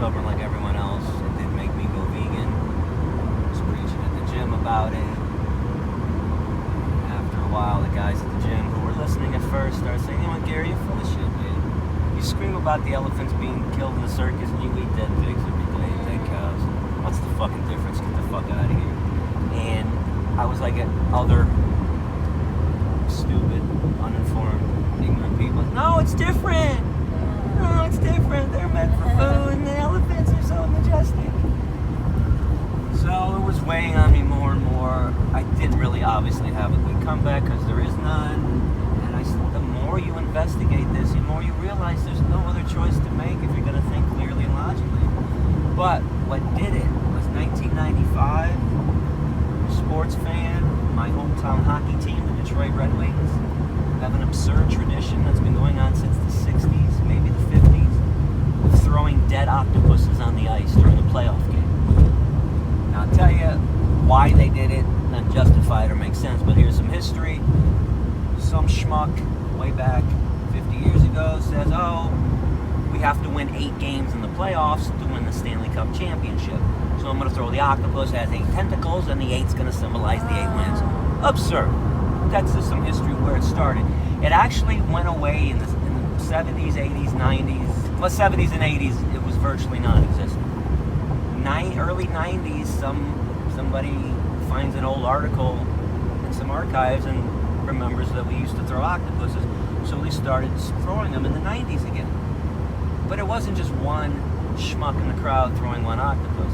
stubborn like everyone else. It didn't make me go vegan. I was preaching at the gym about it. After a while, the guys at the gym who were listening at first started saying, you know what, Gary, you're full of shit, man. You scream about the elephants being killed in the circus and you eat dead pigs every day, dead cows. What's the fucking difference? Get the fuck out of here. And I was like other stupid, uninformed, ignorant people. No, it's different. No, it's different. They're meant for food and the elephants are so majestic. So it was weighing on me more and more. I didn't really obviously have a good comeback because there is none. And I said, the more you investigate this, the more you realize there's no other choice to make if you're going to think clearly and logically. But what did it was 1995. Sports fan, my hometown hockey team, the Detroit Red Wings, have an absurd tradition that's been going on since the 60s, maybe the 50s, of throwing dead octopuses on the ice during a playoff game. Now I'll tell you why they did it, not justify it or make sense, but here's some history. Some schmuck way back 50 years ago says, oh, we have to win 8 games in the playoffs to win the Stanley Cup championship. So I'm going to throw the octopus, has 8 tentacles, and the 8's going to symbolize the 8 wins. Absurd. That's just some history where it started. It actually went away in the 70s, 80s, 90s. Well, 70s and 80s, it was virtually non-existent. Early 90s, somebody finds an old article in some archives and remembers that we used to throw octopuses. So we started throwing them in the 90s again. But it wasn't just one schmuck in the crowd throwing one octopus.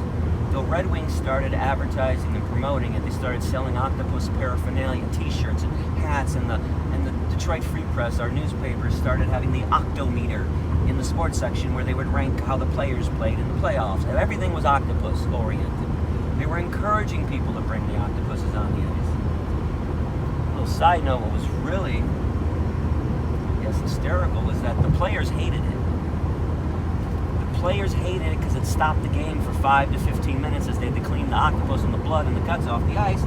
The Red Wings started advertising and promoting it. They started selling octopus paraphernalia, t-shirts and hats, and the Detroit Free Press, our newspaper, started having the octometer in the sports section where they would rank how the players played in the playoffs. And everything was octopus oriented. They were encouraging people to bring the octopuses on the ice. A little side note, what was really, I guess, hysterical was that the players hated it. Players hated it because it stopped the game for 5 to 15 minutes as they had to clean the octopus and the blood and the guts off the ice,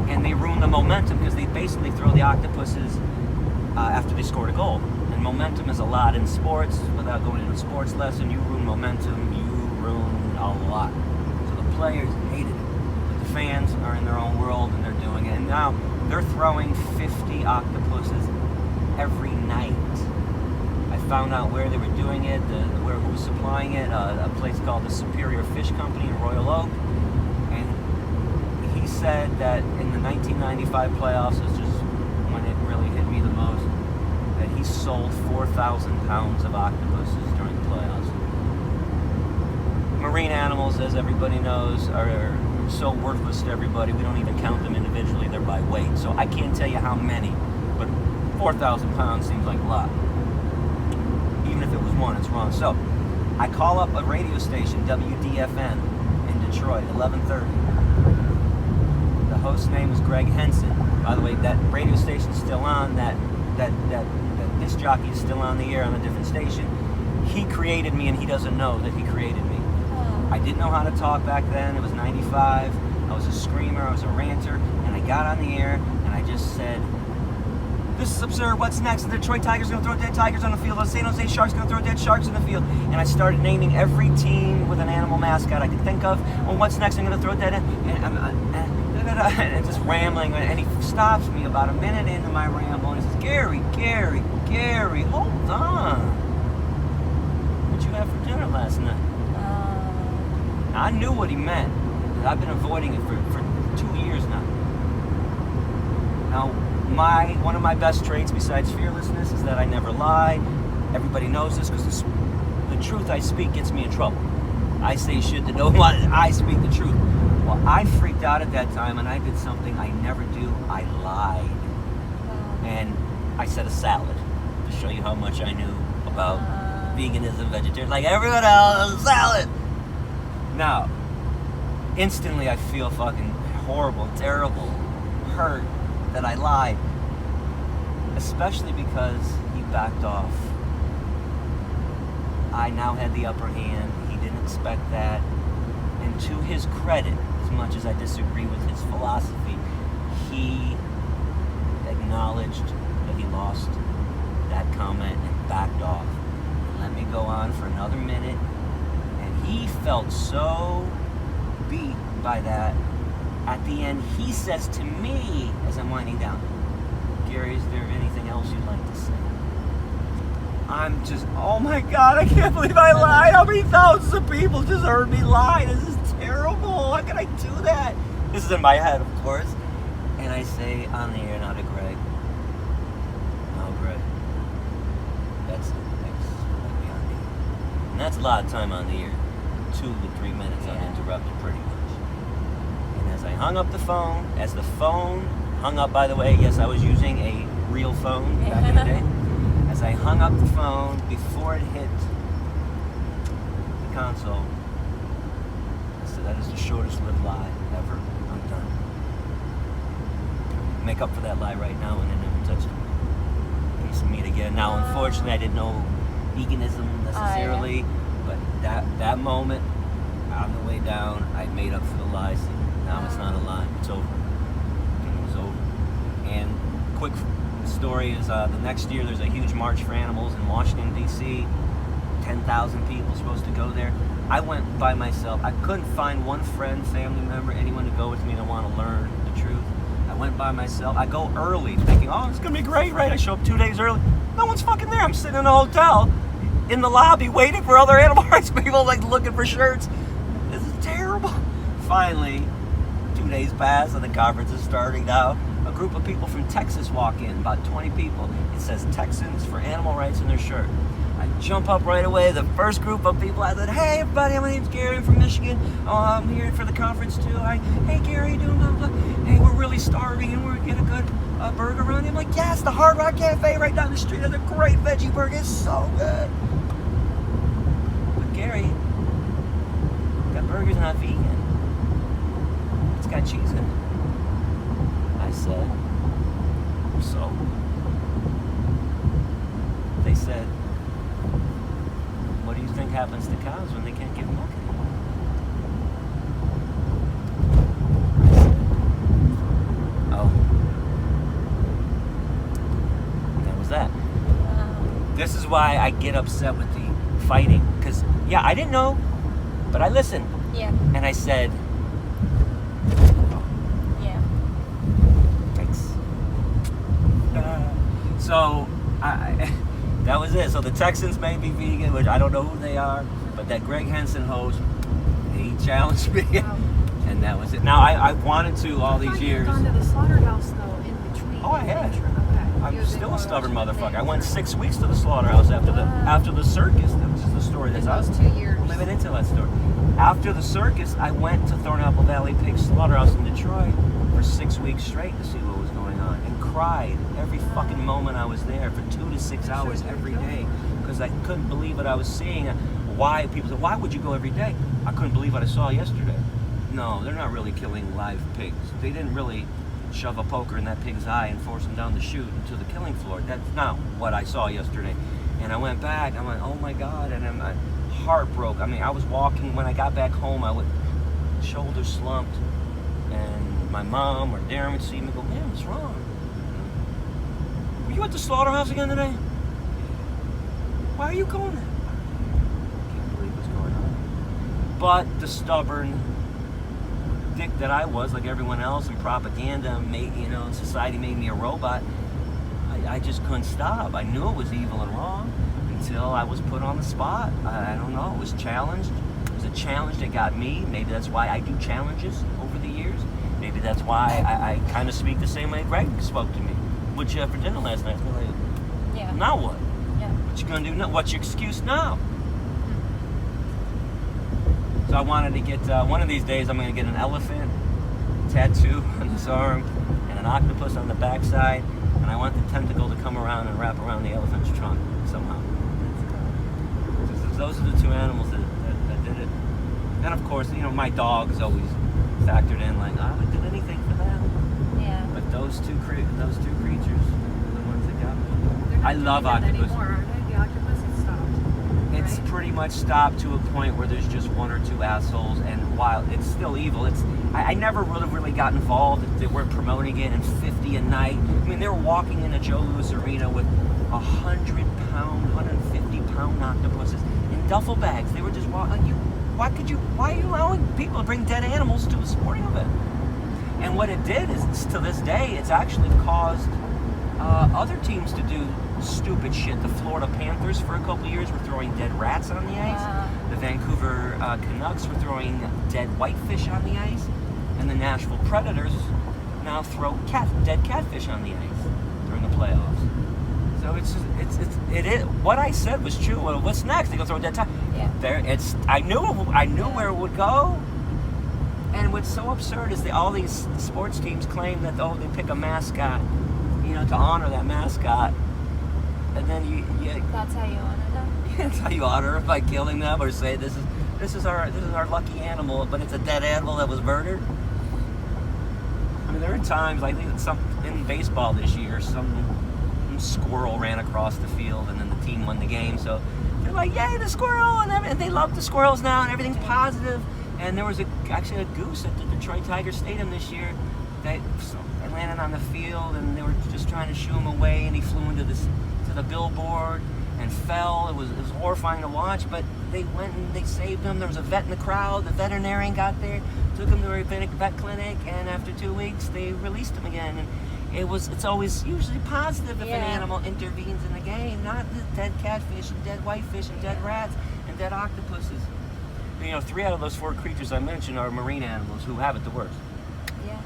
and they ruined the momentum because they basically throw the octopuses after they scored a goal. And momentum is a lot in sports. Without going into a sports lesson, you ruin momentum, you ruin a lot. So the players hated it, but the fans are in their own world and they're doing it. And now they're throwing 50 octopuses every night. I found out where they were doing it, who was supplying it, a place called the Superior Fish Company in Royal Oak. And he said that in the 1995 playoffs, is just when it really hit me the most, that he sold 4,000 pounds of octopuses during the playoffs. Marine animals, as everybody knows, are so worthless to everybody. We don't even count them individually, they're by weight. So I can't tell you how many, but 4,000 pounds seems like a lot. Even if it was one, it's wrong. So I call up a radio station, WDFN, in Detroit, 11:30. The host's name was Greg Henson. By the way, that radio station's still on. That disc jockey is still on the air on a different station. He created me, and he doesn't know that he created me. I didn't know how to talk back then. It was 95. I was a screamer. I was a ranter. And I got on the air, and I just said, this is absurd. What's next? The Detroit Tigers are going to throw dead tigers on the field. The San Jose Sharks are going to throw dead sharks on the field. And I started naming every team with an animal mascot I could think of. Well, what's next? I'm going to throw dead. And just rambling. And he stops me about a minute into my ramble and he says, Gary, hold on. What'd you have for dinner last night? I knew what he meant. I've been avoiding it for 2 years now. Now, one of my best traits besides fearlessness is that I never lie. Everybody knows this because the truth I speak gets me in trouble. I say shit that nobody, I speak the truth. Well, I freaked out at that time and I did something I never do. I lied. And I said a salad to show you how much I knew about veganism, vegetarian, like everyone else, a salad. Now, instantly I feel fucking horrible, terrible, hurt that I lied, especially because he backed off. I now had the upper hand. He didn't expect that. And to his credit, as much as I disagree with his philosophy, he acknowledged that he lost that comment and backed off. And let me go on for another minute. And he felt so beat by that. At the end, he says to me, as I'm winding down, Gary, is there anything else you'd like to say? I'm just, oh my God, I can't believe I lied. How many thousands of people just heard me lie? This is terrible. How can I do that? This is in my head, of course. And I say on the air, now to Greg, no, Greg, that's it. Thanks for letting me on the air. And that's a lot of time on the air. 2 to 3 minutes uninterrupted, pretty much. And as I hung up the phone, as the phone hung up, by the way, yes, I was using a real phone back in the day. As I hung up the phone, before it hit the console, I said, that is the shortest lived lie ever. I'm done. Make up for that lie right now, and I never touched a piece of meat again. Now, unfortunately, I didn't know veganism necessarily, but that moment, on the way down, I made up for the lies. Now it's not a lie. It's over. It was over. And quick story is the next year there's a huge march for animals in Washington, D.C. 10,000 people supposed to go there. I went by myself. I couldn't find one friend, family member, anyone to go with me to want to learn the truth. I went by myself. I go early thinking, oh, it's going to be great, right? I show up 2 days early. No one's fucking there. I'm sitting in a hotel in the lobby waiting for other animal rights people, like looking for shirts. This is terrible. Finally, 2 days pass and the conference is starting now. A group of people from Texas walk in, about 20 people. It says Texans for Animal Rights in their shirt. I jump up right away. The first group of people, I said, hey everybody, my name's Gary, I'm from Michigan. I'm here for the conference too. Hey Gary, you doing blah, blah. Hey, we're really starving and we're getting a good burger around here. I'm like, yes, the Hard Rock Cafe right down the street has a great veggie burger. It's so good. But Gary, that burger's not vegan. It's got cheese in it. I said, so? They said, what do you think happens to cows when they can't give milk anymore? I said, oh. And that was that. This is why I get upset with the fighting. Because, yeah, I didn't know, but I listened. Yeah. And I said, so that was it. So the Texans may be vegan, which I don't know who they are, but that Greg Henson host, he challenged me, and that was it. Now I wanted to all these years. Gone to the slaughterhouse though in between. Oh, I had. Okay. I'm still a stubborn motherfucker. I went 6 weeks to the slaughterhouse after the circus. That was just the story that's out. Those 2 years. Well, maybe I didn't tell that story. After the circus, I went to Thornapple Valley Pig Slaughterhouse in Detroit for 6 weeks straight to see what was going on, and cried every fucking moment I was there for 2 to 6 hours every day because I couldn't believe what I was seeing. Why people said, why would you go every day? I couldn't believe what I saw yesterday. No, they're not really killing live pigs. They didn't really shove a poker in that pig's eye and force him down the chute into the killing floor. That's not what I saw yesterday. And I went back, I went, oh my God, and my heart broke. I mean, I was walking, when I got back home, I would, shoulders slumped, and my mom or Darren would see me and go, man, what's wrong? Were you at the slaughterhouse again today? Why are you going there? I can't believe what's going on. But the stubborn dick that I was, like everyone else, and propaganda made, society made me a robot. I just couldn't stop. I knew it was evil and wrong until I was put on the spot. I don't know. It was challenged. It was a challenge that got me. Maybe that's why I do challenges over the years. Maybe that's why I kind of speak the same way Greg spoke to me. What'd you have for dinner last night? Like, Yeah. now what? Yeah. What you gonna do now? What's your excuse now? So I wanted to get, one of these days I'm gonna get an elephant tattoo on this arm and an octopus on the backside, and I want the tentacle to come around and wrap around the elephant's trunk somehow. Those are the two animals that did it. And of course, my dog's always factored in, like, I would do anything for them. Yeah. But those two creatures are the ones that got me. They're not I love doing that octopus. anymore, are they? The octopus has stopped. It's right? pretty much stopped to a point where there's just one or two assholes, and while it's still evil, I never really got involved. They were promoting it in 50 a night. I mean, they were walking in a Joe Louis arena with 100-pound, 150-pound octopuses in duffel bags. They were just walking. why are you allowing people to bring dead animals to a sporting event? And what it did is, to this day, it's actually caused other teams to do stupid shit. The Florida Panthers, for a couple of years, were throwing dead rats on the ice. The Vancouver Canucks were throwing dead whitefish on the ice. And the Nashville Predators now throw dead catfish on the ice during the playoffs. So it is what I said was true. Well, what's next? They go throw a dead time. Yeah. I knew where it would go. And what's so absurd is all these sports teams claim that they pick a mascot, to honor that mascot, and then you That's how you honor them. that's how you honor it, by killing them, or say this is our lucky animal, but it's a dead animal that was murdered. I mean, there are times, I think in baseball this year, some squirrel ran across the field, and then the team won the game. So they're like, "Yay, the squirrel!" and they love the squirrels now, and everything's positive. And there was actually a goose at the Detroit Tiger Stadium this year that landed on the field, and they were just trying to shoo him away, and he flew into the billboard and fell. It was horrifying to watch, but they went and they saved him. There was a vet in the crowd. The veterinarian got there, took him to a vet clinic, and after 2 weeks, they released him again. And it's always usually positive if an animal intervenes in the game, not the dead catfish and dead whitefish and dead rats and dead octopuses. 3 out of those 4 creatures I mentioned are marine animals who have it the worst. Yeah.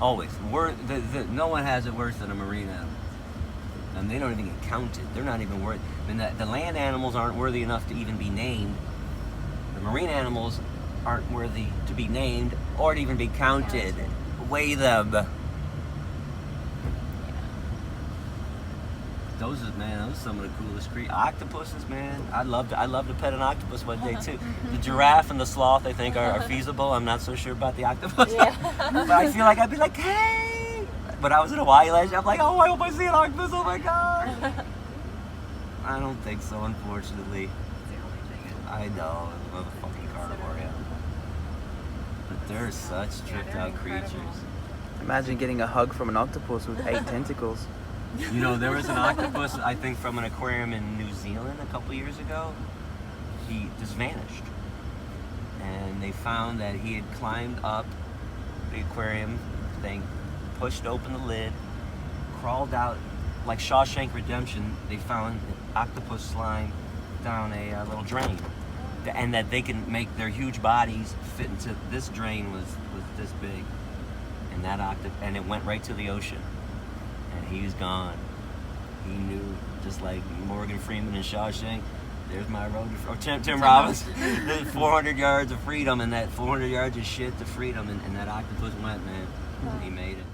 Always. No one has it worse than a marine animal. And they don't even get counted. They're not even worth. I mean, the land animals aren't worthy enough to even be named. The marine animals aren't worthy to be named or to even be counted. Weigh them. Those are some of the coolest creatures. Octopuses, man. I'd love to pet an octopus one day too. The giraffe and the sloth, I think, are feasible. I'm not so sure about the octopus. Yeah. But I feel like I'd be like, hey. When I was in Hawaii last year, I'm like, oh, I hope I see an octopus. Oh my god. I don't think so, unfortunately. I know, it's a motherfucking carnivore animal. But they're such tricked out creatures. Imagine getting a hug from an octopus with 8 tentacles. There was an octopus, I think, from an aquarium in New Zealand a couple years ago. He just vanished. And they found that he had climbed up the aquarium thing, pushed open the lid, crawled out, like Shawshank Redemption. They found an octopus slime down a little drain. And that they can make their huge bodies fit into this drain was this big. And it went right to the ocean. And he's gone. He knew, just like Morgan Freeman in Shawshank, there's my road to, or Tim Robbins, the 400 yards of freedom, and that 400 yards of shit to freedom, and that octopus went, man. He made it.